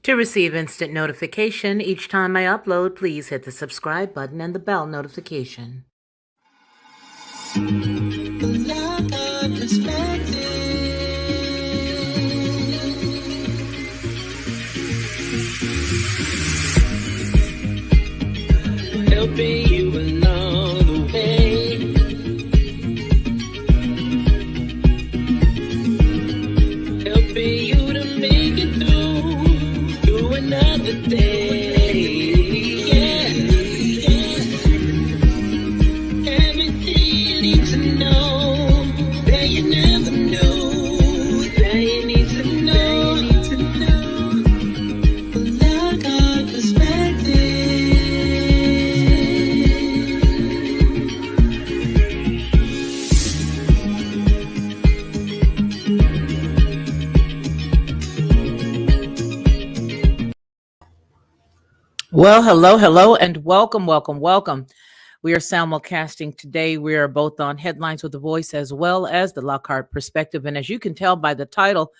To receive instant notification each time I upload, please hit the subscribe button and the bell notification. Lockhart Perspective. Helping you along the way. Helping you to make it through another day. Yeah. Everything you need to know that you never knew that you need to know. Lockhart Perspective. Well, hello, and welcome. We are simulcasting today. We are both on Headlines with a Voice as well as the Lockhart Perspective. And as you can tell by the title,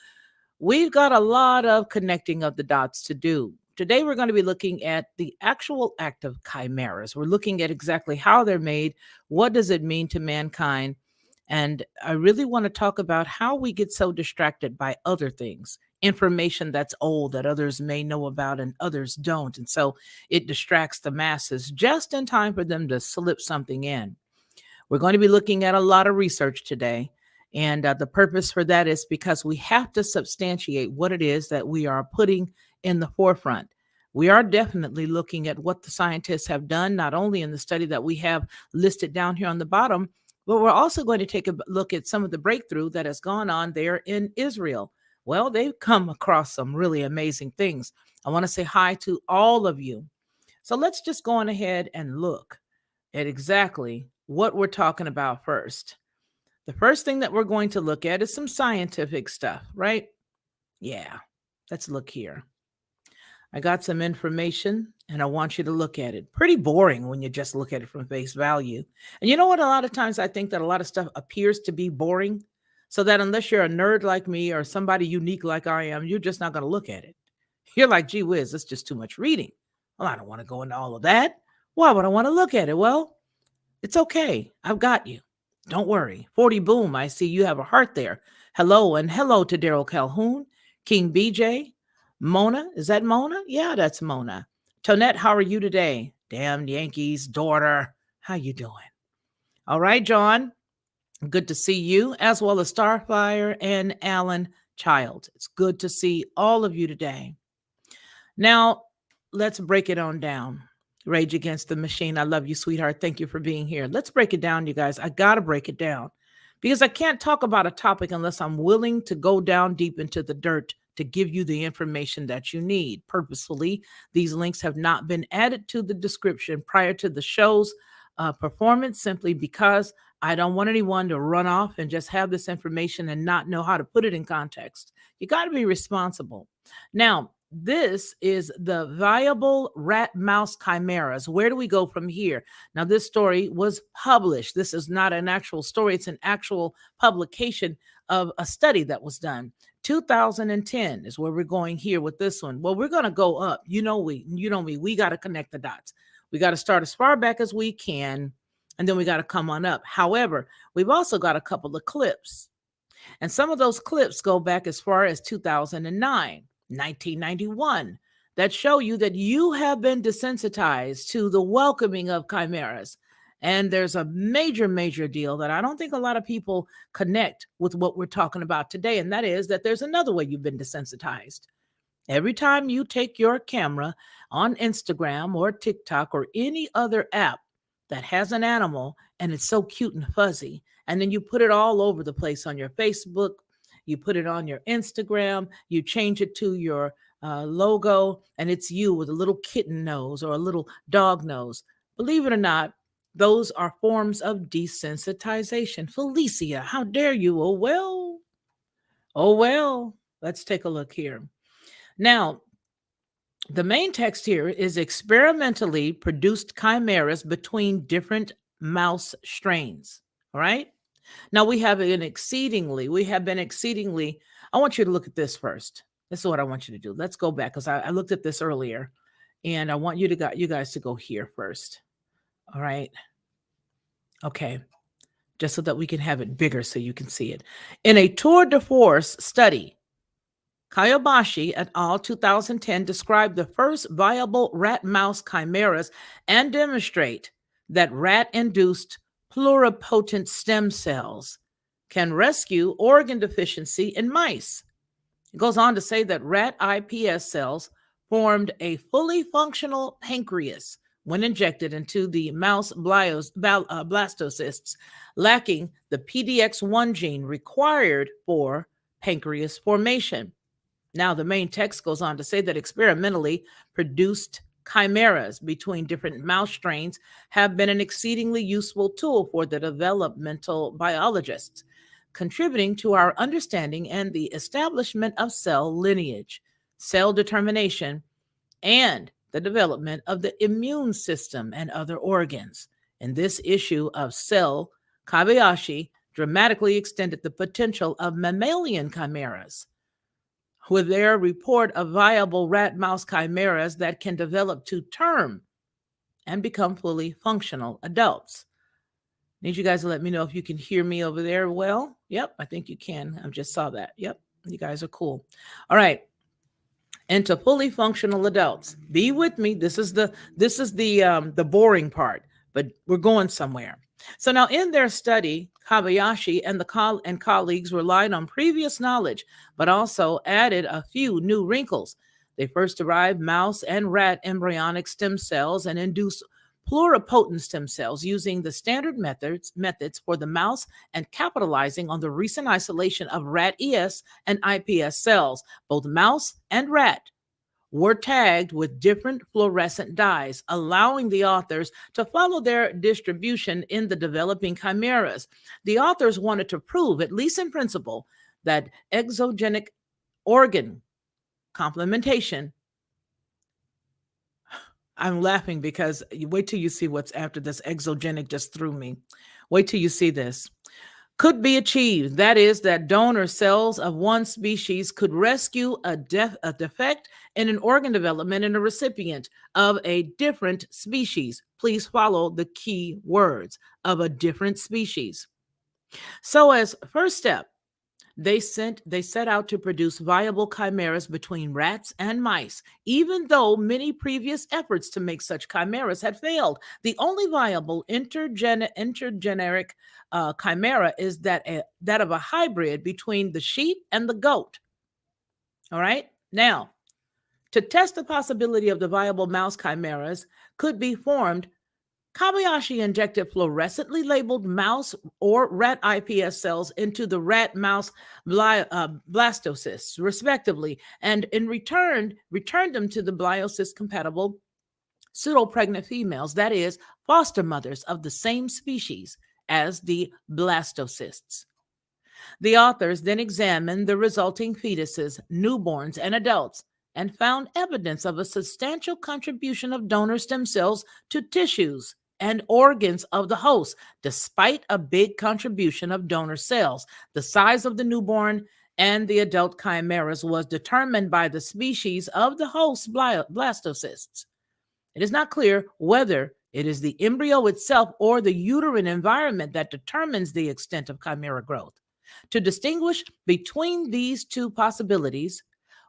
we've got a lot of connecting of the dots to do. Today, we're going to be looking at the actual act of chimeras. We're looking at exactly how they're made, what does it mean to mankind, and I really want to talk about how we get so distracted by other things, information that's old that others may know about and others don't. And so it distracts the masses just in time for them to slip something in. We're going to be looking at a lot of research today. And the purpose for that is because we have to substantiate what it is that we are putting in the forefront. We are definitely looking at what the scientists have done, not only in the study that we have listed down here on the bottom, but we're also going to take a look at some of the breakthrough that has gone on there in Israel. Well, they've come across some really amazing things. I want to say hi to all of you. So let's just go on ahead and look at exactly what we're talking about first. The first thing that we're going to look at is some scientific stuff, right? Yeah, let's look here. I got some information and I want you to look at it. Pretty boring when you just look at it from face value. And you know what? A lot of times I think that a lot of stuff appears to be boring, so that unless you're a nerd like me or somebody unique like I am, you're just not going to look at it. You're like, gee whiz, it's just too much reading. Well, I don't want to go into all of that. Why would I want to look at it? Well, it's okay. I've got you. Don't worry. 40 Boom, I see you have a heart there. Hello, and hello to Daryl Calhoun, King BJ, Mona. Is that Mona? Yeah, that's Mona. Tonette, how are you today? Damn Yankees, daughter. How you doing? All right, John. Good to see you, as well as Starfire and Alan Child. It's good to see all of you today. Now, let's break it on down. Rage Against the Machine. I love you, sweetheart. Thank you for being here. Let's break it down, you guys. I got to break it down because I can't talk about a topic unless I'm willing to go down deep into the dirt to give you the information that you need. Purposefully, these links have not been added to the description prior to the show's performance simply because I don't want anyone to run off and just have this information and not know how to put it in context. You got to be responsible. Now, this is the viable rat mouse chimeras. Where do we go from here? Now, this story was published. This is not an actual story, it's an actual publication of a study that was done. 2010 is where we're going here with this one. Well, we're going to go up. You know me. We got to connect the dots. We got to start as far back as we can, and then we got to come on up. However, we've also got a couple of clips, and some of those clips go back as far as 2009. 1991 that show you that you have been desensitized to the welcoming of chimeras. And there's a major deal that I don't think a lot of people connect with what we're talking about today. And that is that there's another way you've been desensitized. Every time you take your camera on Instagram or TikTok or any other app that has an animal and it's so cute and fuzzy, and then you put it all over the place on your Facebook, you put it on your Instagram, you change it to your logo, and it's you with a little kitten nose or a little dog nose. Believe it or not, those are forms of desensitization. Felicia, how dare you? Oh, well. Let's take a look here. Now, the main text here is experimentally produced chimeras between different mouse strains. All right. Now we have been exceedingly, I want you to look at this first. This is what I want you to do. Let's go back because I looked at this earlier, and I want you guys to go here first. All right. Okay. Just so that we can have it bigger so you can see it. In a tour de force study, Kayabashi et al. 2010 described the first viable rat mouse chimeras and demonstrate that rat induced pluripotent stem cells can rescue organ deficiency in mice. It goes on to say that rat iPS cells formed a fully functional pancreas when injected into the mouse blastocysts, lacking the PDX1 gene required for pancreas formation. Now, the main text goes on to say that experimentally produced chimeras between different mouse strains have been an exceedingly useful tool for the developmental biologists, contributing to our understanding and the establishment of cell lineage, cell determination, and the development of the immune system and other organs. In this issue of Cell, Kobayashi dramatically extended the potential of mammalian chimeras with their report of viable rat mouse chimeras that can develop to term and become fully functional adults. Need you guys to let me know if you can hear me over there well. Yep, I think you can. I just saw that. Yep, you guys are cool. All right. Into fully functional adults. Be with me. This is the boring part, but we're going somewhere. So now in their study, Kobayashi and colleagues relied on previous knowledge, but also added a few new wrinkles. They first derived mouse and rat embryonic stem cells and induced pluripotent stem cells using the standard methods for the mouse and capitalizing on the recent isolation of rat ES and IPS cells. Both mouse and rat were tagged with different fluorescent dyes, allowing the authors to follow their distribution in the developing chimeras. The authors wanted to prove, at least in principle, that exogenic organ complementation. I'm laughing because wait till you see what's after this. Exogenic just threw me. Wait till you see this. Could be achieved. That is, that donor cells of one species could rescue a defect in an organ development in a recipient of a different species. Please follow the key words of a different species. So, as first step, they set out to produce viable chimeras between rats and mice, even though many previous efforts to make such chimeras had failed. The only viable intergeneric chimera is that of a hybrid between the sheep and the goat. All right. Now, to test the possibility of the viable mouse chimeras could be formed, Kobayashi injected fluorescently labeled mouse or rat iPS cells into the rat mouse blastocysts, respectively, and in return, returned them to the blastocyst compatible pseudopregnant females, that is, foster mothers of the same species as the blastocysts. The authors then examined the resulting fetuses, newborns, and adults and found evidence of a substantial contribution of donor stem cells to tissues and organs of the host, despite a big contribution of donor cells. The size of the newborn and the adult chimeras was determined by the species of the host blastocysts. It is not clear whether it is the embryo itself or the uterine environment that determines the extent of chimera growth. To distinguish between these two possibilities,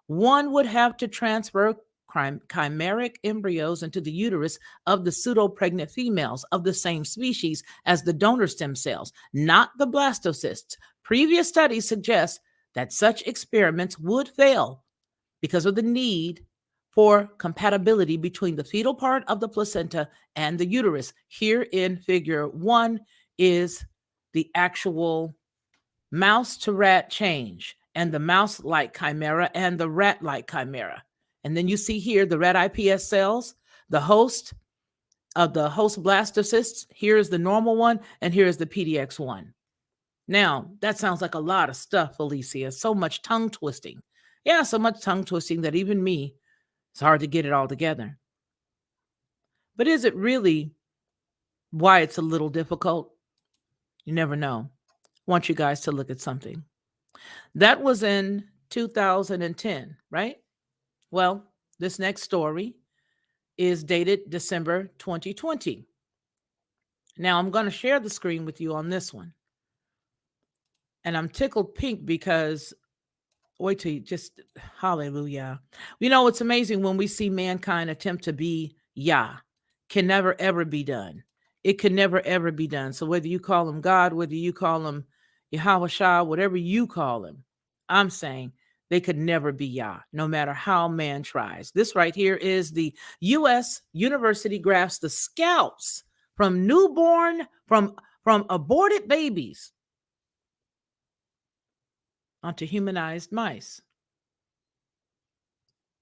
one would have to transfer chimeric embryos into the uterus of the pseudopregnant females of the same species as the donor stem cells, not the blastocysts. Previous studies suggest that such experiments would fail because of the need for compatibility between the fetal part of the placenta and the uterus. Here in figure 1 is the actual mouse to rat change, and the mouse-like chimera and the rat-like chimera. And then you see here the rat iPS cells, the host of the host blastocysts. Here is the normal one, and here is the PDX1. Now, that sounds like a lot of stuff, Felicia. So much tongue twisting. Yeah, so much tongue twisting that even me, it's hard to get it all together. But is it really why it's a little difficult? You never know. I want you guys to look at something. That was in 2010, right? Well, this next story is dated December 2020. Now, I'm going to share the screen with you on this one. And I'm tickled pink because, wait till you just, hallelujah. You know, it's amazing when we see mankind attempt to be Yah, can never ever be done. It can never ever be done. So whether you call him God, whether you call him Yahweh Shah, whatever you call him, I'm saying they could never be Yah, no matter how man tries. This right here is the U.S. University grafts the scalps from newborn, from aborted babies onto humanized mice.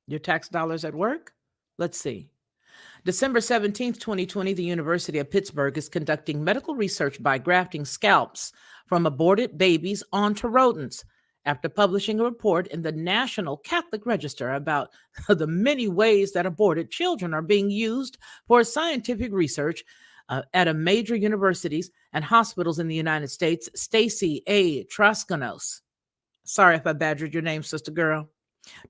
Your tax dollars at work? Let's see. December 17th, 2020, the University of Pittsburgh is conducting medical research by grafting scalps from aborted babies onto rodents after publishing a report in the National Catholic Register about the many ways that aborted children are being used for scientific research at a major universities and hospitals in the United States. Stacy A. Traskanos, sorry if I badgered your name, sister girl,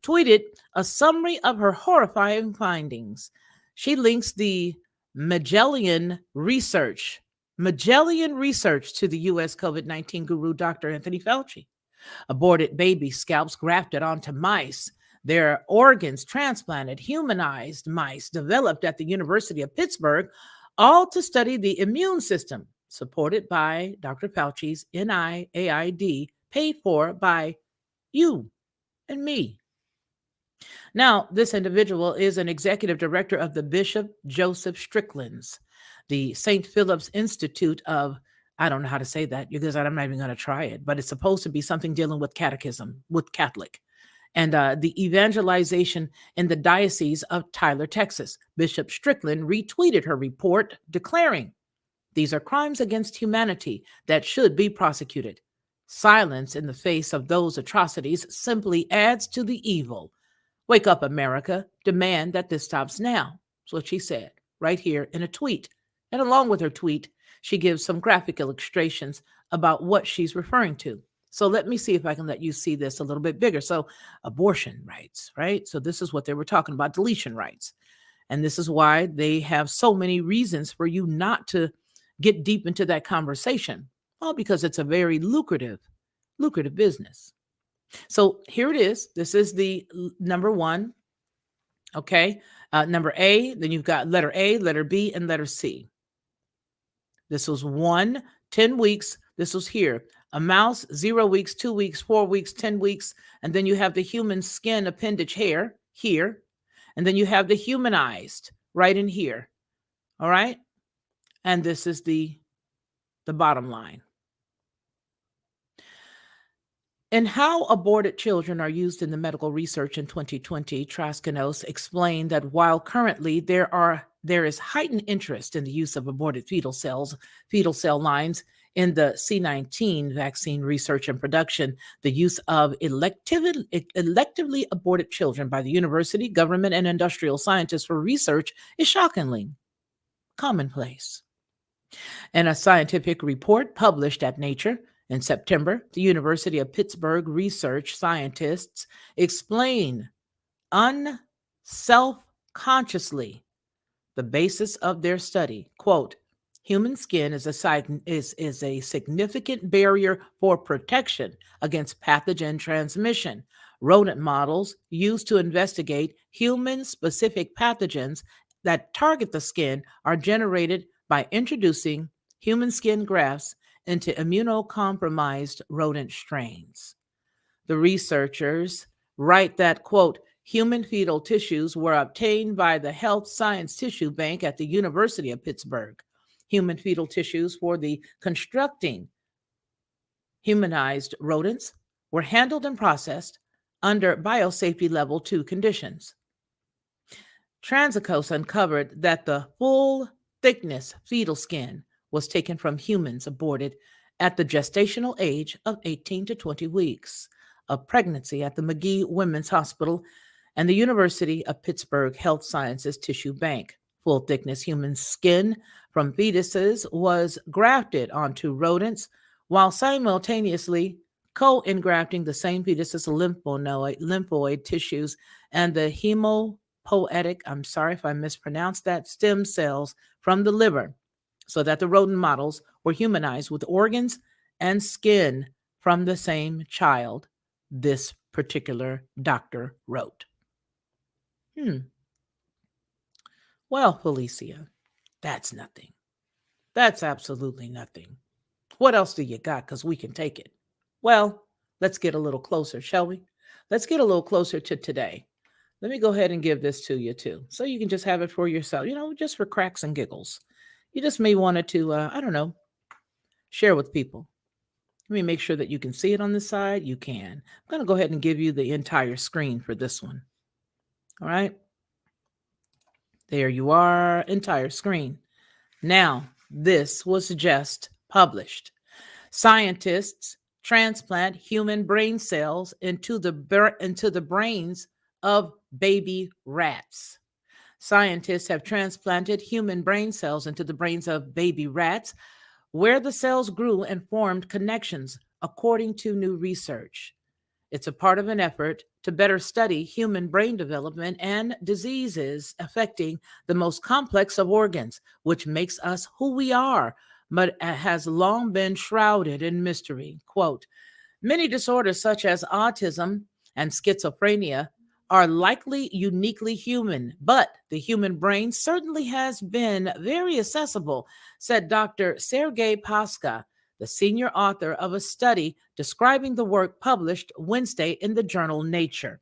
tweeted a summary of her horrifying findings. She links the Magellan research to the U.S. COVID-19 guru, Dr. Anthony Fauci. Aborted baby scalps grafted onto mice, their organs transplanted, humanized mice developed at the University of Pittsburgh, all to study the immune system, supported by Dr. Fauci's NIAID, paid for by you and me. Now, this individual is an executive director of the Bishop Joseph Strickland's, the St. Philip's Institute of, I don't know how to say that because I'm not even going to try it, but it's supposed to be something dealing with catechism, with Catholic, and the evangelization in the Diocese of Tyler, Texas. Bishop Strickland retweeted her report declaring, "These are crimes against humanity that should be prosecuted. Silence in the face of those atrocities simply adds to the evil. Wake up, America. Demand that this stops now." That's what she said right here in a tweet. And along with her tweet, she gives some graphic illustrations about what she's referring to. So let me see if I can let you see this a little bit bigger. So, abortion rights, right? So, this is what they were talking about, deletion rights. And this is why they have so many reasons for you not to get deep into that conversation. Well, because it's a very lucrative business. So here it is. This is the number one. Okay. Number A, then you've got letter A, letter B, and letter C. This was 10 weeks. This was here. A mouse, 0 weeks, 2 weeks, 4 weeks, 10 weeks. And then you have the human skin appendage hair here. And then you have the humanized right in here. All right. And this is the bottom line. And how aborted children are used in the medical research in 2020, Traskanos explained that while currently there is heightened interest in the use of aborted fetal cell lines in the C19 vaccine research and production, the use of electively aborted children by the university, government, and industrial scientists for research is shockingly commonplace. In a scientific report published at Nature in September, the University of Pittsburgh research scientists explain self-consciously the basis of their study. Quote, "Human skin is a significant barrier for protection against pathogen transmission. Rodent models used to investigate human-specific pathogens that target the skin are generated by introducing human skin grafts into immunocompromised rodent strains." The researchers write that, quote, "Human fetal tissues were obtained by the Health Science Tissue Bank at the University of Pittsburgh. Human fetal tissues for the constructing humanized rodents were handled and processed under biosafety level 2 conditions." Tranzacos uncovered that the full thickness fetal skin was taken from humans aborted at the gestational age of 18 to 20 weeks of pregnancy at the McGee Women's Hospital and the University of Pittsburgh Health Sciences Tissue Bank. Full thickness human skin from fetuses was grafted onto rodents while simultaneously co-engrafting the same fetus's lymphoid tissues and the hemopoietic, I'm sorry if I mispronounced that, stem cells from the liver, so that the rodent models were humanized with organs and skin from the same child, this particular doctor wrote. Hmm. Well, Felicia, that's nothing. That's absolutely nothing. What else do you got? Because we can take it. Well, let's get a little closer, shall we? Let's get a little closer to today. Let me go ahead and give this to you too, so you can just have it for yourself, just for cracks and giggles. You just may want it to, I don't know, share with people. Let me make sure that you can see it on this side. You can. I'm going to go ahead and give you the entire screen for this one. All right. There you are, entire screen. Now, this was just published. Scientists transplant human brain cells into the brains of baby rats. Scientists have transplanted human brain cells into the brains of baby rats, where the cells grew and formed connections, according to new research. It's a part of an effort to better study human brain development and diseases affecting the most complex of organs, which makes us who we are, but has long been shrouded in mystery. Quote, many disorders such as autism and schizophrenia are likely uniquely human, but the human brain certainly has been very accessible, said Dr. Sergei Pasca, the senior author of a study describing the work published Wednesday in the journal Nature.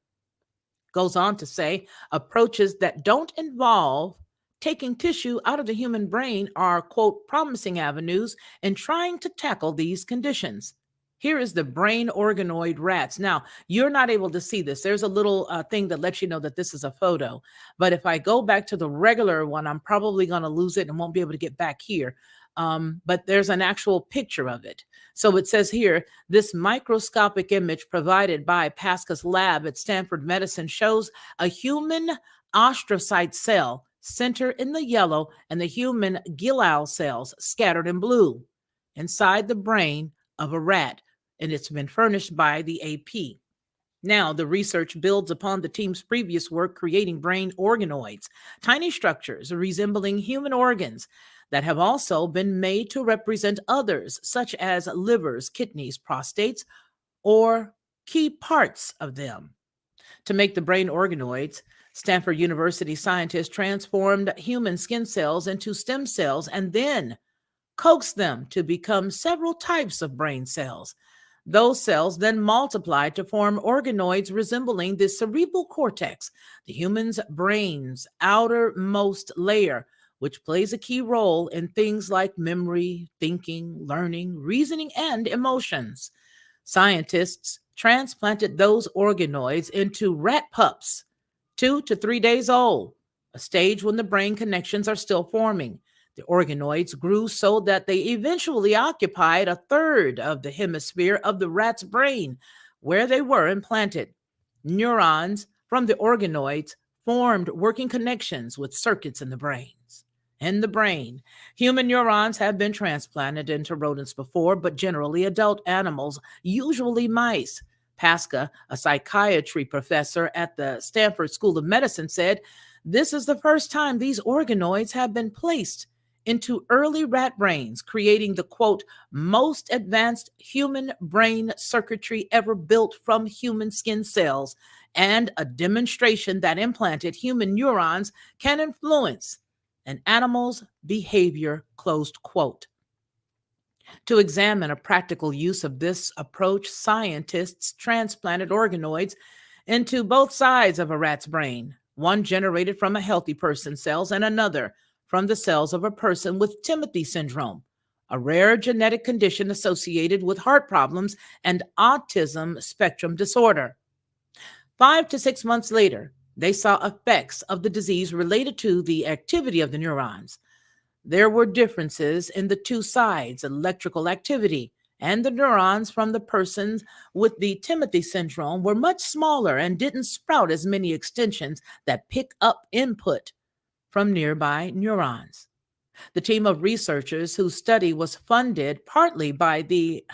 Goes on to say approaches that don't involve taking tissue out of the human brain are, quote, promising avenues in trying to tackle these conditions. Here is the brain organoid rats. Now, you're not able to see this. There's a little thing that lets you know that this is a photo. But if I go back to the regular one, I'm probably going to lose it and won't be able to get back here. But there's an actual picture of it. So it says here, this microscopic image provided by Pasca's lab at Stanford Medicine shows a human astrocyte cell center in the yellow and the human glial cells scattered in blue inside the brain of a rat. And it's been furnished by the AP. Now, the research builds upon the team's previous work creating brain organoids, tiny structures resembling human organs that have also been made to represent others, such as livers, kidneys, prostates, or key parts of them. To make the brain organoids, Stanford University scientists transformed human skin cells into stem cells and then coaxed them to become several types of brain cells. Those cells then multiplied to form organoids resembling the cerebral cortex, the human's brain's outermost layer, which plays a key role in things like memory, thinking, learning, reasoning, and emotions. Scientists transplanted those organoids into rat pups, 2 to 3 days old, a stage when the brain connections are still forming. The organoids grew so that they eventually occupied a third of the hemisphere of the rat's brain where they were implanted. Neurons from the organoids formed working connections with circuits in the brains. In the brain, human neurons have been transplanted into rodents before, but generally adult animals, usually mice. Pasca, a psychiatry professor at the Stanford School of Medicine, said, this is the first time these organoids have been placed into early rat brains, creating the, quote, most advanced human brain circuitry ever built from human skin cells, and a demonstration that implanted human neurons can influence an animal's behavior, closed quote. To examine a practical use of this approach, scientists transplanted organoids into both sides of a rat's brain, one generated from a healthy person's cells and another from the cells of a person with Timothy syndrome, a rare genetic condition associated with heart problems and autism spectrum disorder. 5 to 6 months later, they saw effects of the disease related to the activity of the neurons. There were differences in the two sides' electrical activity, and the neurons from the persons with the Timothy syndrome were much smaller and didn't sprout as many extensions that pick up input from nearby neurons. The team of researchers whose study was funded partly by the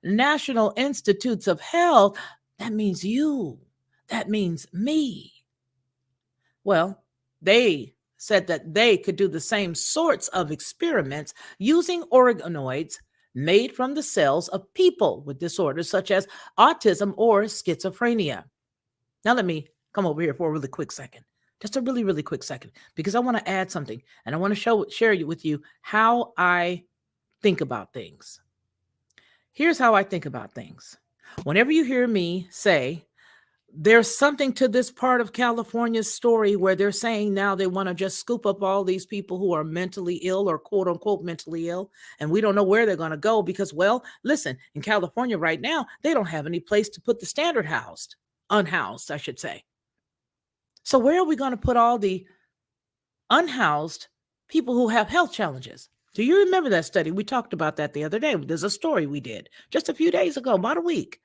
National Institutes of Health, that means you, that means me. Well, they said that they could do the same sorts of experiments using organoids made from the cells of people with disorders such as autism or schizophrenia. Now, let me come over here for a really quick second. Just a really, really quick second, because I want to add something and I want to share with you how I think about things. Here's how I think about things. Whenever you hear me say there's something to this part of California's story where they're saying now they want to just scoop up all these people who are mentally ill or quote unquote mentally ill, and we don't know where they're going to go because, well, listen, in California right now, they don't have any place to put the unhoused, I should say. So where are we going to put all the unhoused people who have health challenges? Do you remember that study? We talked about that the other day. There's a story we did just a few days ago, about a week,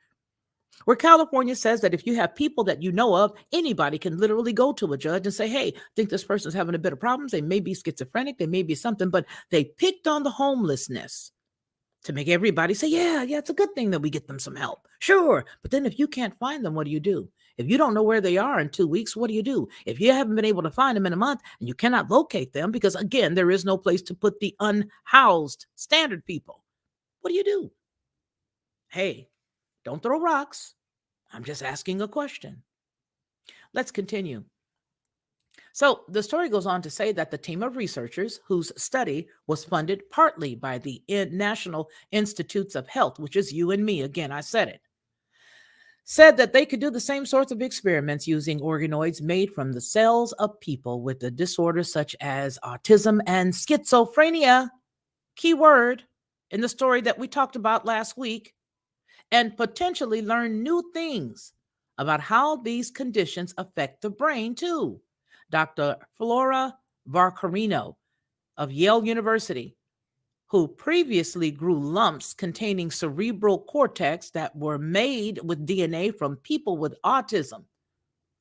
where California says that if you have people that you know of, anybody can literally go to a judge and say, hey, I think this person's having a bit of problems. They may be schizophrenic, they may be something, but they picked on the homelessness to make everybody say, yeah, it's a good thing that we get them some help. Sure. But then if you can't find them, what do? If you don't know where they are in 2 weeks, what do? If you haven't been able to find them in a month and you cannot locate them because, again, there is no place to put the unhoused standard people, what do? Hey, don't throw rocks. I'm just asking a question. Let's continue. So the story goes on to say that the team of researchers whose study was funded partly by the National Institutes of Health, which is you and me, again, I said it, said that they could do the same sorts of experiments using organoids made from the cells of people with the disorders such as autism and schizophrenia, key word in the story that we talked about last week, and potentially learn new things about how these conditions affect the brain too. Dr. Flora Varcarino of Yale University, who previously grew lumps containing cerebral cortex that were made with DNA from people with autism.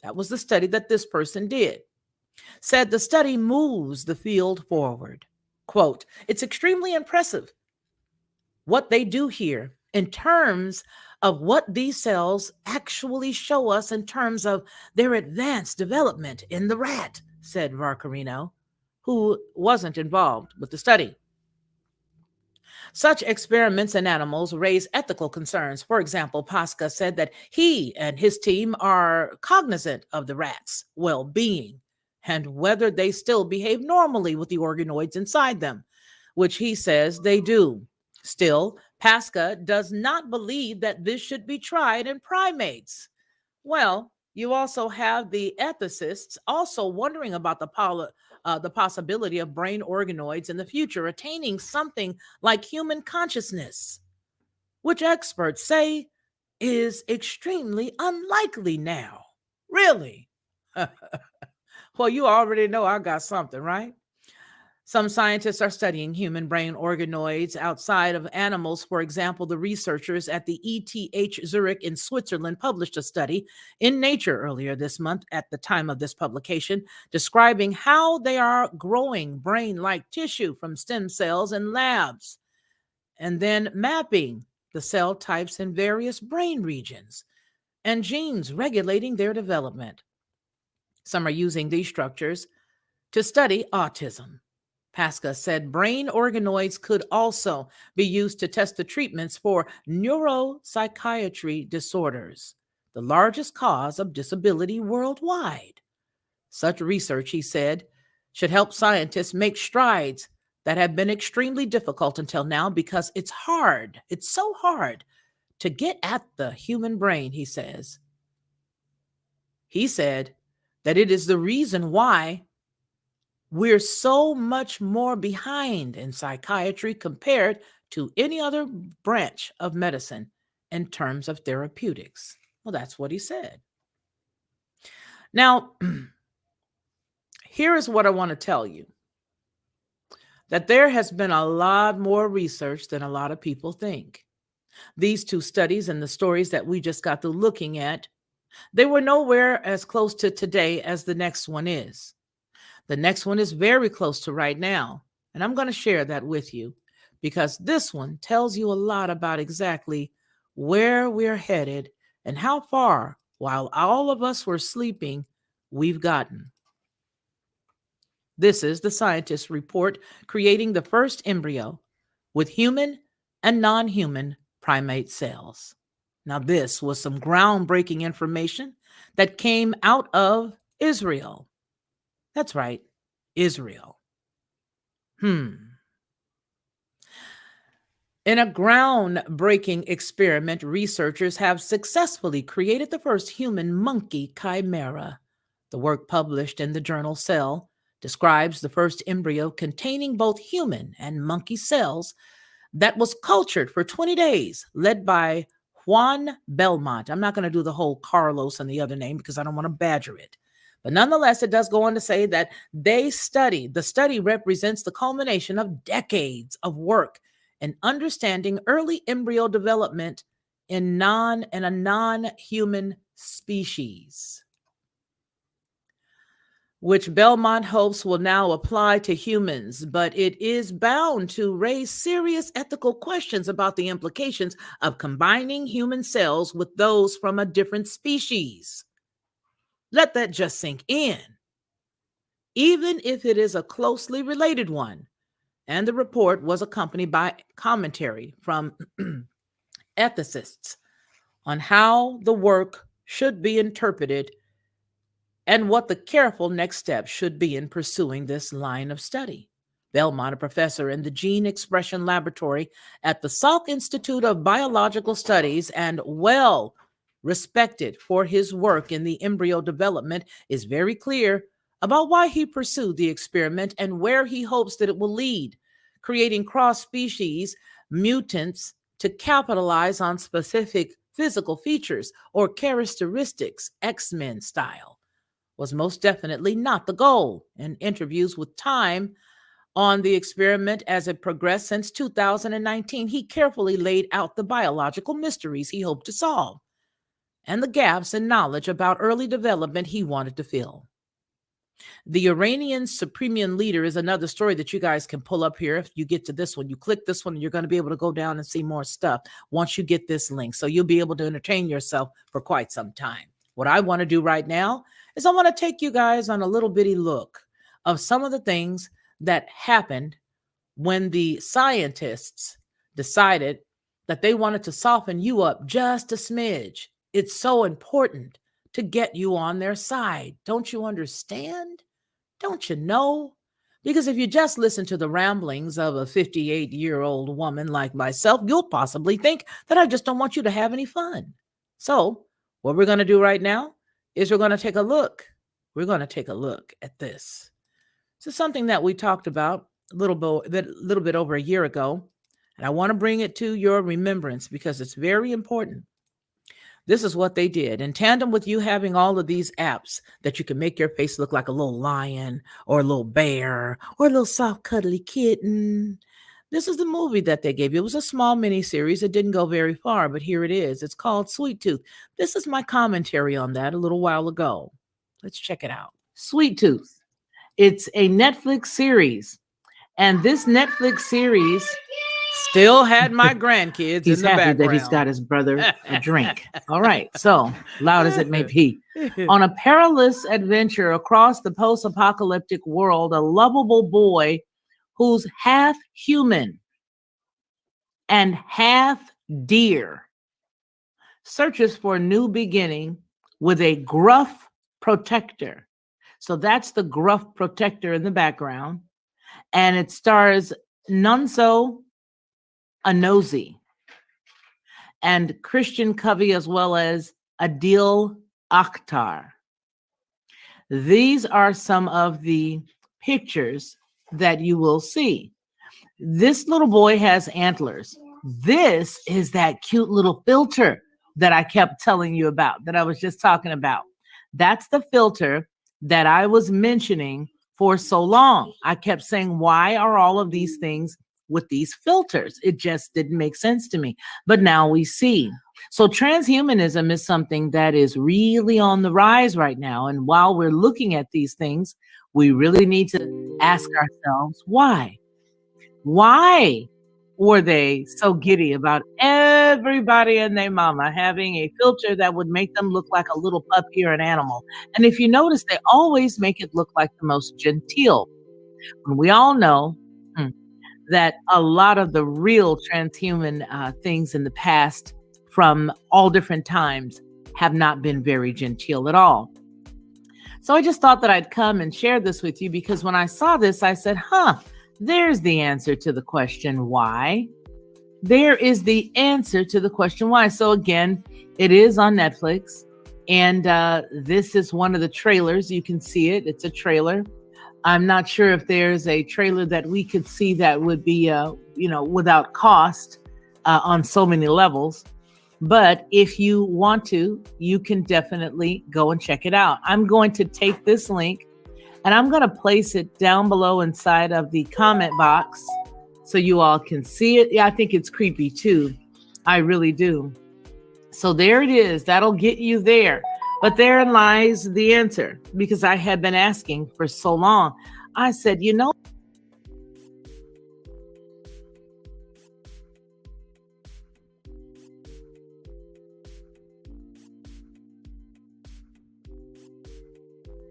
That was the study that this person did. Said the study moves the field forward. Quote, it's extremely impressive what they do here in terms of what these cells actually show us in terms of their advanced development in the rat, said Varcarino, who wasn't involved with the study. Such experiments in animals raise ethical concerns. For example, Pasca said that he and his team are cognizant of the rats' well being and whether they still behave normally with the organoids inside them, which he says they do. Still, Pasca does not believe that this should be tried in primates. Well, you also have the ethicists also wondering about the possibility of brain organoids in the future attaining something like human consciousness, which experts say is extremely unlikely now. Really? Well, you already know I got something, right? Some scientists are studying human brain organoids outside of animals. For example, the researchers at the ETH Zurich in Switzerland published a study in Nature earlier this month at the time of this publication, describing how they are growing brain-like tissue from stem cells in labs and then mapping the cell types in various brain regions and genes regulating their development. Some are using these structures to study autism. Pasca said brain organoids could also be used to test the treatments for neuropsychiatry disorders, the largest cause of disability worldwide. Such research, he said, should help scientists make strides that have been extremely difficult until now because it's hard. It's so hard to get at the human brain, he says. He said that it is the reason why we're so much more behind in psychiatry compared to any other branch of medicine in terms of therapeutics. Well, that's what he said. Now, here is what I want to tell you, that there has been a lot more research than a lot of people think. These two studies and the stories that we just got through looking at, they were nowhere as close to today as the next one is. The next one is very close to right now. And I'm going to share that with you because this one tells you a lot about exactly where we're headed and how far, while all of us were sleeping, we've gotten. This is the scientist's report creating the first embryo with human and non human primate cells. Now, this was some groundbreaking information that came out of Israel. That's right, Israel. Hmm. In a groundbreaking experiment, researchers have successfully created the first human monkey chimera. The work published in the journal Cell describes the first embryo containing both human and monkey cells that was cultured for 20 days, led by Juan Belmont. I'm not going to do the whole Carlos and the other name because I don't want to badger it. But nonetheless, it does go on to say that the study represents the culmination of decades of work in understanding early embryo development in a non-human species, which Belmont hopes will now apply to humans, but it is bound to raise serious ethical questions about the implications of combining human cells with those from a different species. Let that just sink in, even if it is a closely related one. And the report was accompanied by commentary from ethicists on how the work should be interpreted and what the careful next steps should be in pursuing this line of study. Belmont, a professor in the Gene Expression Laboratory at the Salk Institute of Biological Studies and well respected for his work in the embryo development, is very clear about why he pursued the experiment and where he hopes that it will lead, creating cross-species mutants to capitalize on specific physical features or characteristics, X-Men style, was most definitely not the goal. In interviews with Time on the experiment as it progressed since 2019, he carefully laid out the biological mysteries he hoped to solve and the gaps in knowledge about early development he wanted to fill. The Iranian Supremian leader is another story that you guys can pull up here. If you get to this one, you click this one, and you're going to be able to go down and see more stuff once you get this link. So you'll be able to entertain yourself for quite some time. What I want to do right now is I want to take you guys on a little bitty look of some of the things that happened when the scientists decided that they wanted to soften you up just a smidge. It's so important to get you on their side. Don't you understand? Don't you know? Because if you just listen to the ramblings of a 58-year-old woman like myself, you'll possibly think that I just don't want you to have any fun. So, what we're going to do right now is we're going to take a look. We're going to take a look at this. This is something that we talked about a little bit over a year ago, and I want to bring it to your remembrance because it's very important. This is what they did. In tandem with you having all of these apps that you can make your face look like a little lion or a little bear or a little soft cuddly kitten. This is the movie that they gave you. It was a small mini series. It didn't go very far, but here it is. It's called Sweet Tooth. This is my commentary on that a little while ago. Let's check it out. Sweet Tooth. It's a Netflix series. And this Netflix series still had my grandkids He's in the happy background. that he's got his brother a drink. All right. So, loud as it may be. On a perilous adventure across the post-apocalyptic world, a lovable boy who's half human and half deer searches for a new beginning with a gruff protector. So that's the gruff protector in the background. And it stars Nunso Anozi and Christian Covey, as well as Adil Akhtar. These are some of the pictures that you will see. This little boy has antlers. This is that cute little filter that I kept telling you about, that I was just talking about. That's the filter that I was mentioning for so long. I kept saying, why are all of these things with these filters? It just didn't make sense to me. But now we see. So transhumanism is something that is really on the rise right now. And while we're looking at these things, we really need to ask ourselves, why? Why were they so giddy about everybody and their mama having a filter that would make them look like a little puppy or an animal? And if you notice, they always make it look like the most genteel. When we all know that a lot of the real transhuman things in the past from all different times have not been very genteel at all. So I just thought that I'd come and share this with you because when I saw this, I said, there's the answer to the question why. There is the answer to the question why. So again, it is on Netflix. And this is one of the trailers. You can see it. It's a trailer. I'm not sure if there's a trailer that we could see that would be, without cost on so many levels. But if you want to, you can definitely go and check it out. I'm going to take this link and I'm going to place it down below inside of the comment box so you all can see it. Yeah, I think it's creepy too. I really do. So there it is. That'll get you there. But therein lies the answer, because I had been asking for so long. I said,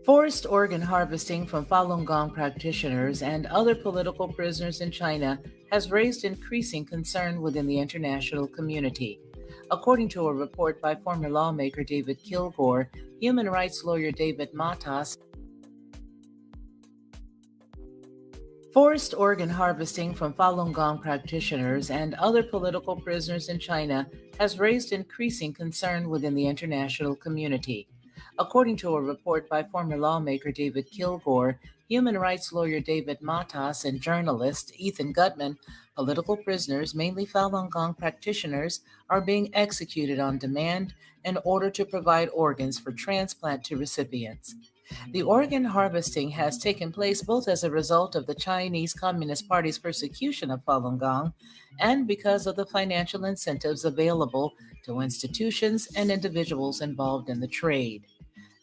Forced organ harvesting from Falun Gong practitioners and other political prisoners in China has raised increasing concern within the international community. According to a report by former lawmaker David Kilgore, human rights lawyer David Matas, forced organ harvesting from Falun Gong practitioners and other political prisoners in China has raised increasing concern within the international community. According to a report by former lawmaker David Kilgore, human rights lawyer David Matas, and journalist Ethan Gutman, political prisoners, mainly Falun Gong practitioners, are being executed on demand in order to provide organs for transplant to recipients. The organ harvesting has taken place both as a result of the Chinese Communist Party's persecution of Falun Gong and because of the financial incentives available to institutions and individuals involved in the trade.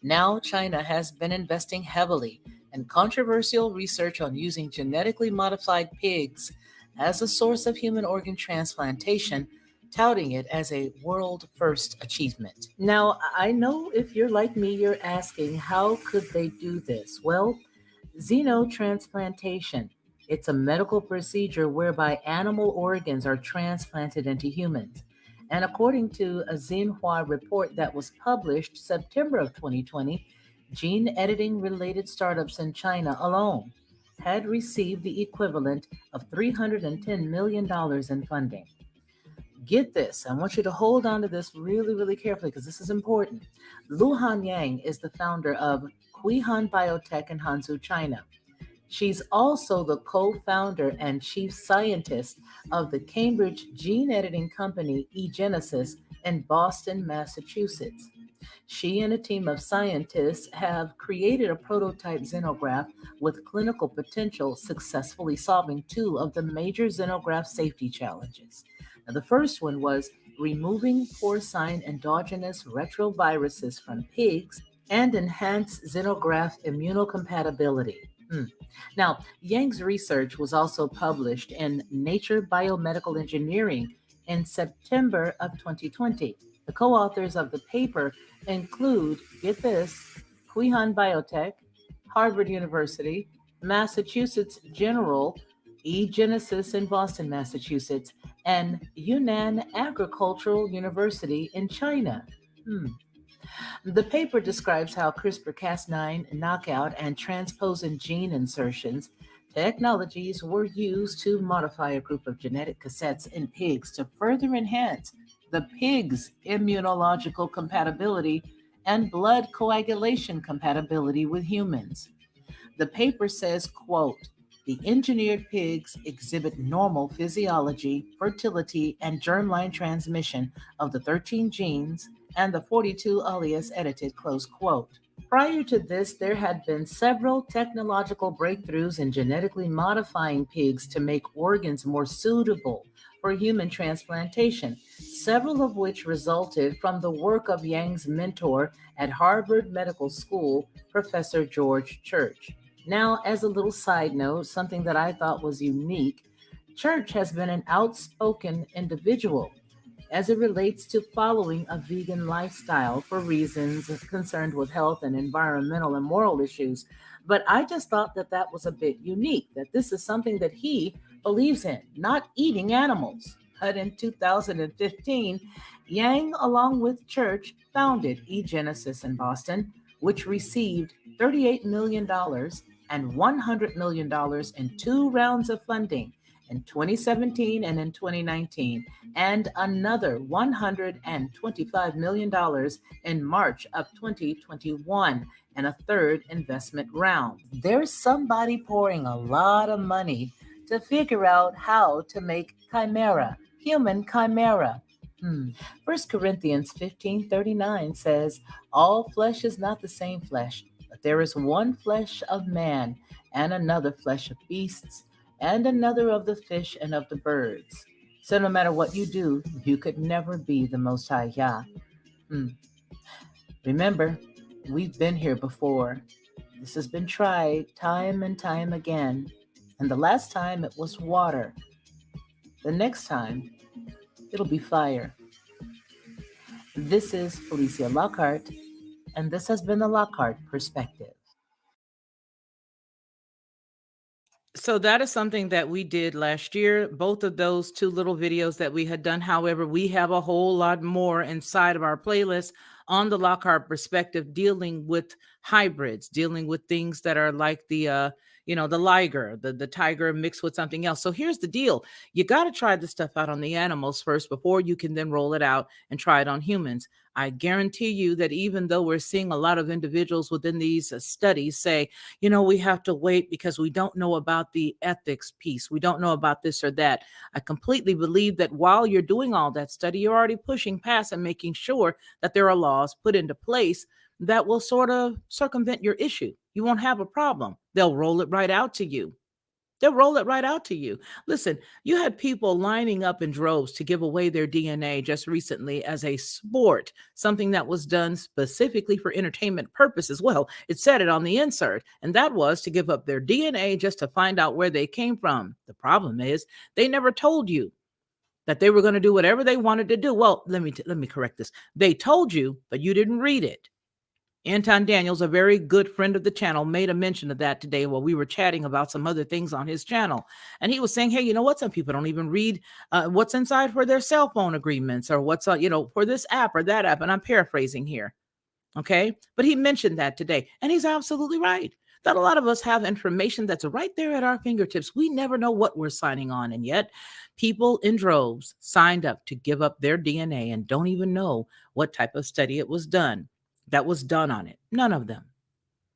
Now, China has been investing heavily in controversial research on using genetically modified pigs as a source of human organ transplantation, touting it as a world-first achievement. Now, I know if you're like me, you're asking, how could they do this? Well, xenotransplantation. It's a medical procedure whereby animal organs are transplanted into humans. And according to a Xinhua report that was published September of 2020, gene editing related startups in China alone had received the equivalent of $310 million in funding. Get this, I want you to hold on to this really, really carefully because this is important. Luhan Yang is the founder of Huihan Biotech in Hangzhou, China. She's also the co-founder and chief scientist of the Cambridge gene editing company eGenesis in Boston, Massachusetts. She and a team of scientists have created a prototype xenograft with clinical potential, successfully solving two of the major xenograft safety challenges. Now, the first one was removing porcine endogenous retroviruses from pigs and enhance xenograft immunocompatibility. Now, Yang's research was also published in Nature Biomedical Engineering in September of 2020. The co-authors of the paper include, get this, Huihan Biotech, Harvard University, Massachusetts General, eGenesis in Boston, Massachusetts, and Yunnan Agricultural University in China. The paper describes how CRISPR-Cas9 knockout and transposon gene insertions technologies were used to modify a group of genetic cassettes in pigs to further enhance the pig's immunological compatibility and blood coagulation compatibility with humans. The paper says, quote, the engineered pigs exhibit normal physiology, fertility, and germline transmission of the 13 genes and the 42 alleles edited, close quote. Prior to this, there had been several technological breakthroughs in genetically modifying pigs to make organs more suitable for human transplantation, several of which resulted from the work of Yang's mentor at Harvard Medical School, Professor George Church. Now, as a little side note, something that I thought was unique, Church has been an outspoken individual as it relates to following a vegan lifestyle for reasons concerned with health and environmental and moral issues. But I just thought that that was a bit unique, that this is something that he believes in, not eating animals. But in 2015, Yang, along with Church, founded eGenesis in Boston, which received $38 million and $100 million in two rounds of funding in 2017 and in 2019, and another $125 million in March of 2021, and a third investment round. There's somebody pouring a lot of money to figure out how to make chimera, human chimera. 1 Corinthians 15:39 says, all flesh is not the same flesh, but there is one flesh of man, and another flesh of beasts, and another of the fish and of the birds. So no matter what you do, you could never be the Most High Yah. Remember, we've been here before. This has been tried time and time again. And the last time it was water. The next time, it'll be fire. This is Felicia Lockhart, and this has been the Lockhart Perspective. So that is something that we did last year. Both of those two little videos that we had done. However, we have a whole lot more inside of our playlist on the Lockhart Perspective, dealing with hybrids, dealing with things that are like the the liger, the tiger mixed with something else. So here's the deal. You got to try the stuff out on the animals first before you can then roll it out and try it on humans. I guarantee you that even though we're seeing a lot of individuals within these studies say, we have to wait because we don't know about the ethics piece. We don't know about this or that. I completely believe that while you're doing all that study, you're already pushing past and making sure that there are laws put into place that will sort of circumvent your issue. You won't have a problem. They'll roll it right out to you. They'll roll it right out to you. Listen, you had people lining up in droves to give away their DNA just recently as a sport, something that was done specifically for entertainment purposes. Well, it said it on the insert, and that was to give up their DNA just to find out where they came from. The problem is they never told you that they were going to do whatever they wanted to do. Well, let me correct this. They told you, but you didn't read it. Anton Daniels, a very good friend of the channel, made a mention of that today while we were chatting about some other things on his channel. And he was saying, hey, you know what? Some people don't even read what's inside for their cell phone agreements or what's, for this app or that app. And I'm paraphrasing here. Okay. But he mentioned that today. And he's absolutely right. That a lot of us have information that's right there at our fingertips. We never know what we're signing on. And yet people in droves signed up to give up their DNA and don't even know what type of study it was done. That was done on it. None of them.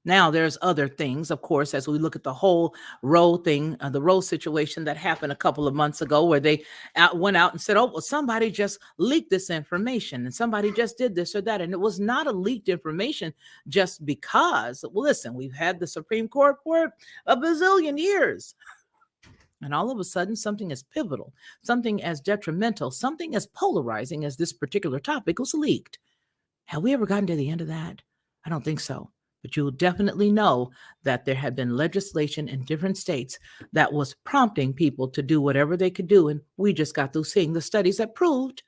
Now, there's other things, of course, as we look at the whole Roe thing, the Roe situation that happened a couple of months ago where they went out and said, oh, well, somebody just leaked this information and somebody just did this or that. And it was not a leaked information just because, well, listen, we've had the Supreme Court for a bazillion years. And all of a sudden, something as pivotal, something as detrimental, something as polarizing as this particular topic was leaked. Have we ever gotten to the end of that? I don't think so. But you'll definitely know that there had been legislation in different states that was prompting people to do whatever they could do. And we just got through seeing the studies that proved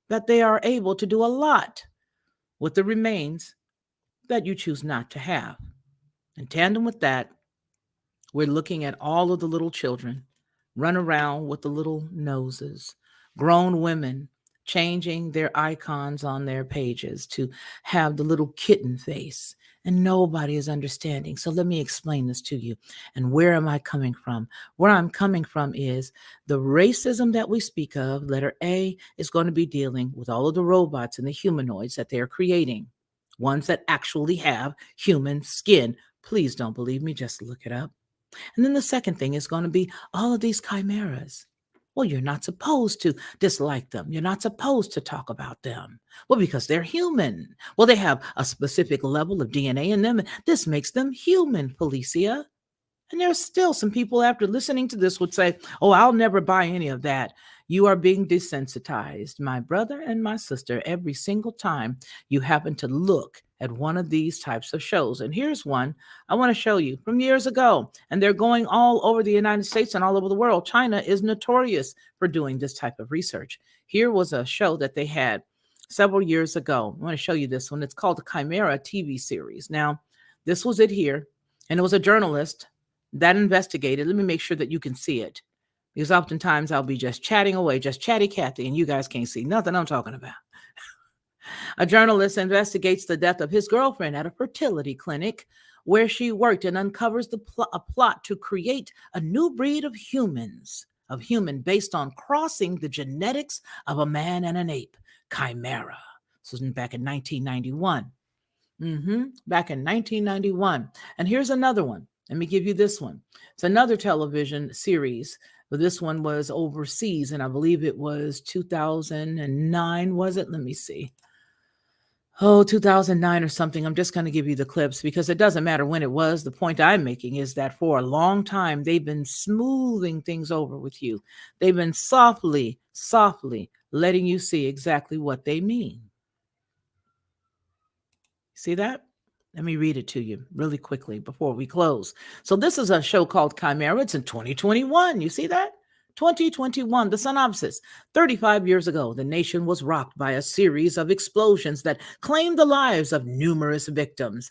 that they are able to do a lot with the remains that you choose not to have. In tandem with that, we're looking at all of the little children run around with the little noses, grown women changing their icons on their pages to have the little kitten face, and nobody is understanding. So let me explain this to you. And where am I coming from? Where I'm coming from is the racism that we speak of. Letter A is going to be dealing with all of the robots and the humanoids that they're creating, ones that actually have human skin. Please don't believe me. Just look it up. And then the second thing is going to be all of these chimeras. Well, you're not supposed to dislike them. You're not supposed to talk about them. Well, because they're human. Well, they have a specific level of DNA in them. This makes them human, Felicia. And there's still some people after listening to this would say, oh, I'll never buy any of that. You are being desensitized, my brother and my sister, every single time you happen to look at one of these types of shows. And here's one I want to show you from years ago. And they're going all over the United States and all over the world. China is notorious for doing this type of research. Here was a show that they had several years ago. I want to show you this one. It's called the Chimera TV series. Now, this was it here. And it was a journalist that investigated. Let me make sure that you can see it. Because oftentimes I'll be just chatting away, just chatty Cathy, and you guys can't see nothing I'm talking about. A journalist investigates the death of his girlfriend at a fertility clinic where she worked and uncovers a plot to create a new breed of human based on crossing the genetics of a man and an ape, Chimera. This was back in 1991. Back in 1991. And here's another one. Let me give you this one. It's another television series. But this one was overseas, and I believe it was 2009, was it? Let me see. 2009 or something. I'm just going to give you the clips because it doesn't matter when it was. The point I'm making is that for a long time, they've been smoothing things over with you. They've been softly letting you see exactly what they mean. See that? Let me read it to you really quickly before we close. So this is a show called Chimera. It's in 2021. You see that? 2021, the synopsis. 35 years ago, the nation was rocked by a series of explosions that claimed the lives of numerous victims,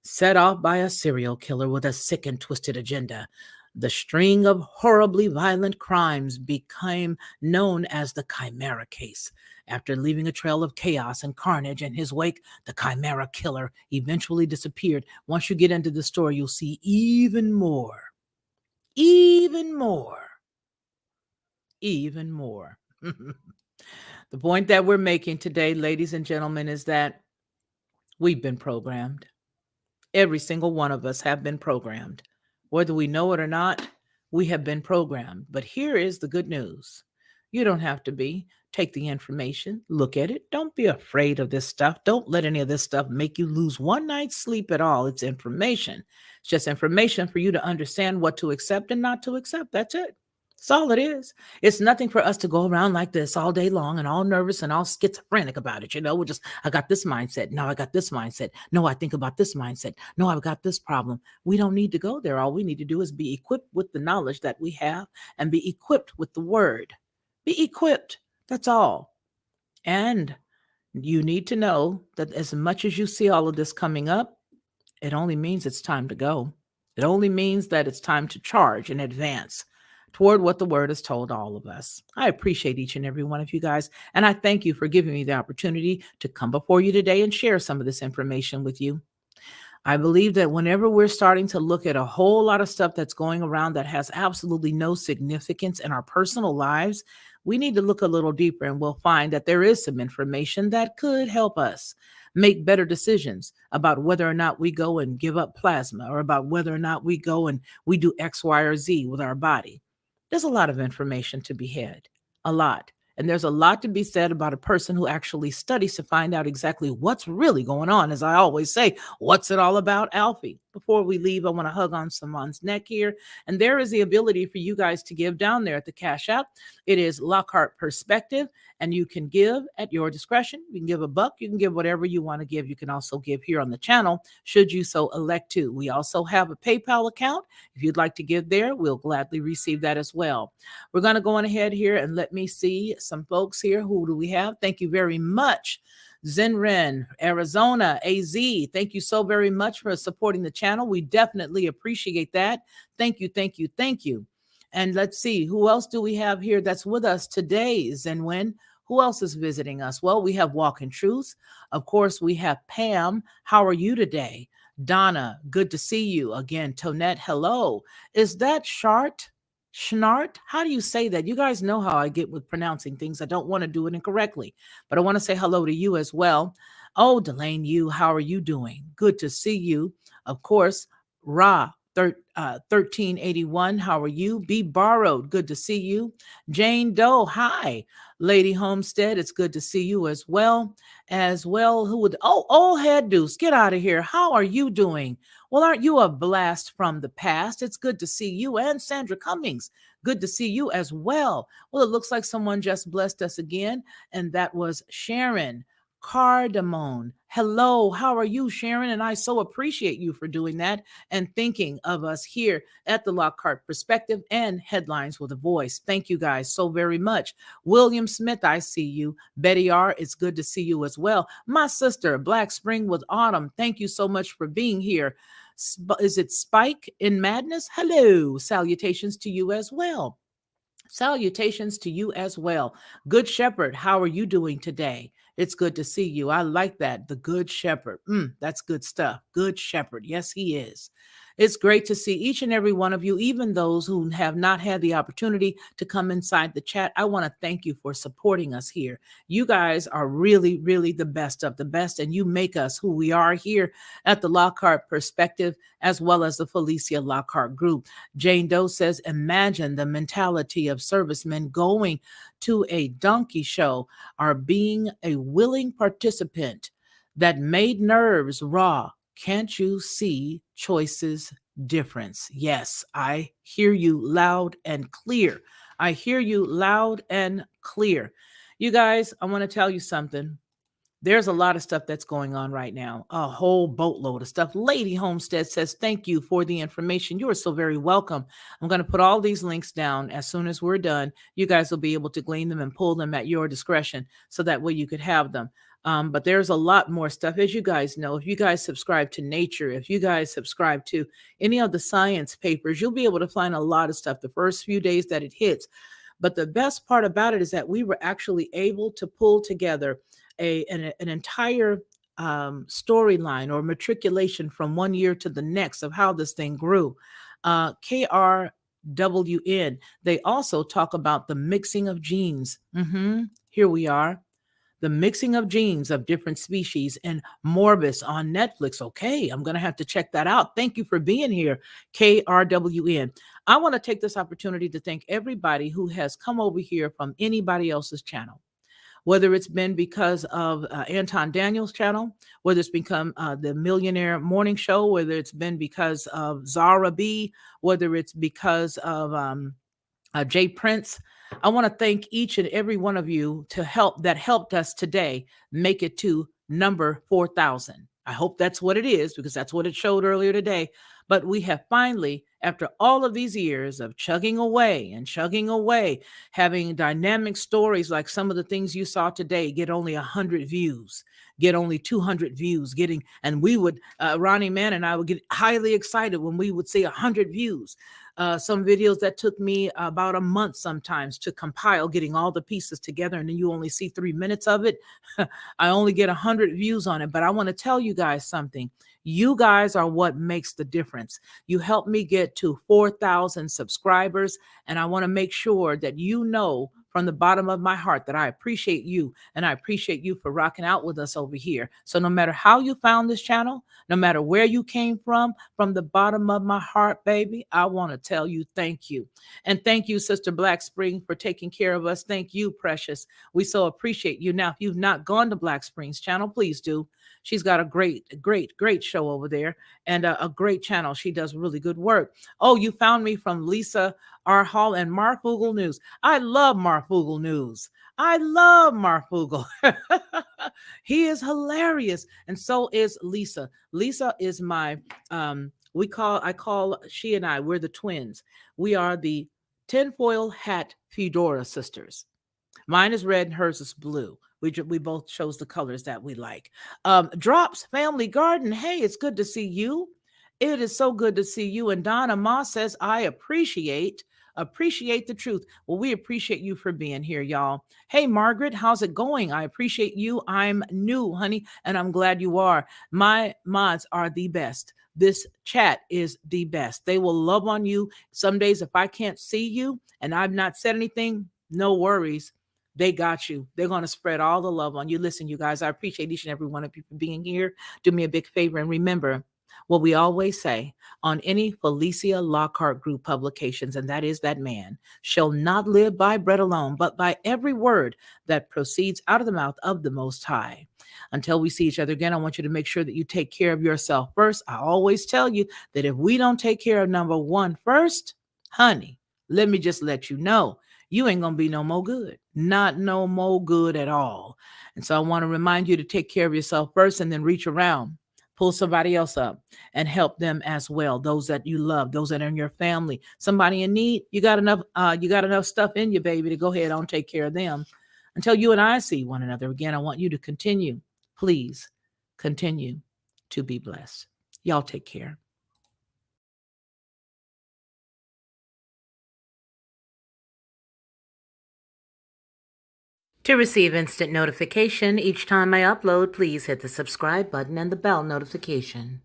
set off by a serial killer with a sick and twisted agenda. The string of horribly violent crimes became known as the Chimera case. After leaving a trail of chaos and carnage in his wake, the Chimera killer eventually disappeared. Once you get into the story, you'll see even more. The point that we're making today, ladies and gentlemen, is that we've been programmed. Every single one of us have been programmed. Whether we know it or not, we have been programmed. But here is the good news. You don't have to be. Take the information, look at it. Don't be afraid of this stuff. Don't let any of this stuff make you lose one night's sleep at all. It's information. It's just information for you to understand what to accept and not to accept. That's it. That's all it is. It's nothing for us to go around like this all day long and all nervous and all schizophrenic about it. We're just, I got this mindset. No, I got this mindset. No, I think about this mindset. No, I've got this problem. We don't need to go there. All we need to do is be equipped with the knowledge that we have and be equipped with the word. Be equipped. That's all. And you need to know that as much as you see all of this coming up, it only means it's time to go. It only means that it's time to charge and advance toward what the word has told all of us. I appreciate each and every one of you guys, and I thank you for giving me the opportunity to come before you today and share some of this information with you. I believe that whenever we're starting to look at a whole lot of stuff that's going around that has absolutely no significance in our personal lives, we need to look a little deeper, and we'll find that there is some information that could help us make better decisions about whether or not we go and give up plasma, or about whether or not we go and we do X, Y, or Z with our body. There's a lot of information to be had, a lot. And there's a lot to be said about a person who actually studies to find out exactly what's really going on. As I always say, what's it all about, Alfie? Before we leave, I want to hug on Samon's neck here. And there is the ability for you guys to give down there at the Cash App. It is Lockhart Perspective, and you can give at your discretion. You can give $1. You can give whatever you want to give. You can also give here on the channel, should you so elect to. We also have a PayPal account. If you'd like to give there, we'll gladly receive that as well. We're going to go on ahead here and let me see some folks here. Who do we have? Thank you very much. Zenren, Arizona, AZ. Thank you so very much for supporting the channel. We definitely appreciate that. Thank you, thank you, thank you. And let's see, who else do we have here that's with us today, Zenwen? Who else is visiting us? Well, we have Walk in Truth. Of course, we have Pam. How are you today? Donna, good to see you. Again, Tonette, hello. Is that Shart? Schnart? How do you say that? You guys know how I get with pronouncing things. I don't want to do it incorrectly, but I want to say hello to you as well. Oh, Delane, how are you doing? Good to see you. Of course, 1381, how are you? Be Borrowed, good to see you. Jane Doe, hi. Lady Homestead, it's good to see you as well. Who would, Old Head Deuce, get out of here. How are you doing? Well, aren't you a blast from the past? It's good to see you. And Sandra Cummings, good to see you as well. Well, it looks like someone just blessed us again, and that was Sharon Cardamom. Hello, how are you, Sharon? And I so appreciate you for doing that and thinking of us here at the Lockhart Perspective and Headlines with a Voice. Thank you guys so very much. William Smith, I see you. Betty R, it's good to see you as well. My sister, Black Spring with Autumn, thank you so much for being here. Is it Spike in Madness? Hello, salutations to you as well. Salutations to you as well. Good Shepherd, how are you doing today? It's good to see you. I like that. The Good Shepherd. That's good stuff. Good Shepherd. Yes, he is. It's great to see each and every one of you, even those who have not had the opportunity to come inside the chat. I want to thank you for supporting us here. You guys are really, really the best of the best, and you make us who we are here at the Lockhart Perspective, as well as the Felicia Lockhart Group. Jane Doe says, imagine the mentality of servicemen going to a donkey show or being a willing participant that made nerves raw. Can't you see choices difference? Yes, I hear you loud and clear. I hear you loud and clear. You guys, I want to tell you something. There's a lot of stuff that's going on right now, a whole boatload of stuff. Lady Homestead says, thank you for the information. You are so very welcome. I'm going to put all these links down as soon as we're done. You guys will be able to glean them and pull them at your discretion so that way you could have them. But there's a lot more stuff. As you guys know, if you guys subscribe to Nature, if you guys subscribe to any of the science papers, you'll be able to find a lot of stuff the first few days that it hits. But the best part about it is that we were actually able to pull together an entire storyline or matriculation from one year to the next of how this thing grew. KRWN, they also talk about the mixing of genes. Here we are. The mixing of genes of different species and Morbus on Netflix. Okay, I'm going to have to check that out. Thank you for being here, KRWN. I want to take this opportunity to thank everybody who has come over here from anybody else's channel, whether it's been because of Anton Daniels' channel, whether it's become the Millionaire Morning Show, whether it's been because of Zara B, whether it's because of Jay Prince. I want to thank each and every one of you that helped us today make it to number 4,000. I hope that's what it is, because that's what it showed earlier today. But we have finally, after all of these years of chugging away, having dynamic stories like some of the things you saw today get only 100 views, get only 200 views, and we would, Ronnie.d.Mann and I would get highly excited when we would see 100 views. Some videos that took me about a month sometimes to compile, getting all the pieces together, and then you only see 3 minutes of it. I only get 100 views on it, but I want to tell you guys something. You guys are what makes the difference. You helped me get to 4,000 subscribers, and I want to make sure that you know from the bottom of my heart that I appreciate you, and I appreciate you for rocking out with us over here. So no matter how you found this channel, no matter where you came from the bottom of my heart, baby, I want to tell you thank you. And thank you, Sister Black Spring, for taking care of us. Thank you, Precious. We so appreciate you. Now, if you've not gone to Black Spring's channel, please do. She's got a great show over there, and a great channel. She does really good work. Oh, you found me from Lisa R. Hall and Marfoogle News. I love Marfoogle News. I love Marfoogle. He is hilarious, and so is Lisa. Lisa is my she and I, we're the twins. We are the tinfoil hat fedora sisters. Mine is red and hers is blue. We both chose the colors that we like. Drops Family Garden. Hey, it's good to see you. It is so good to see you. And Donna Moss says, I appreciate the truth. Well, we appreciate you for being here, y'all. Hey, Margaret, how's it going? I appreciate you. I'm new, honey, and I'm glad you are. My mods are the best. This chat is the best. They will love on you. Some days, if I can't see you and I've not said anything, no worries. They got you. They're going to spread all the love on you. Listen, you guys, I appreciate each and every one of you for being here. Do me a big favor and remember what we always say on any Felicia Lockhart Group publications, and that is that man shall not live by bread alone, but by every word that proceeds out of the mouth of the Most High. Until we see each other again, I want you to make sure that you take care of yourself first. I always tell you that if we don't take care of number one first, honey, let me just let you know, you ain't going to be no more good. Not no more good at all. And so I want to remind you to take care of yourself first and then reach around, pull somebody else up and help them as well. Those that you love, those that are in your family, somebody in need, you got enough stuff in you, baby, to go ahead and take care of them until you and I see one another again. I want you to continue, please continue to be blessed. Y'all take care. To receive instant notification each time I upload, please hit the subscribe button and the bell notification.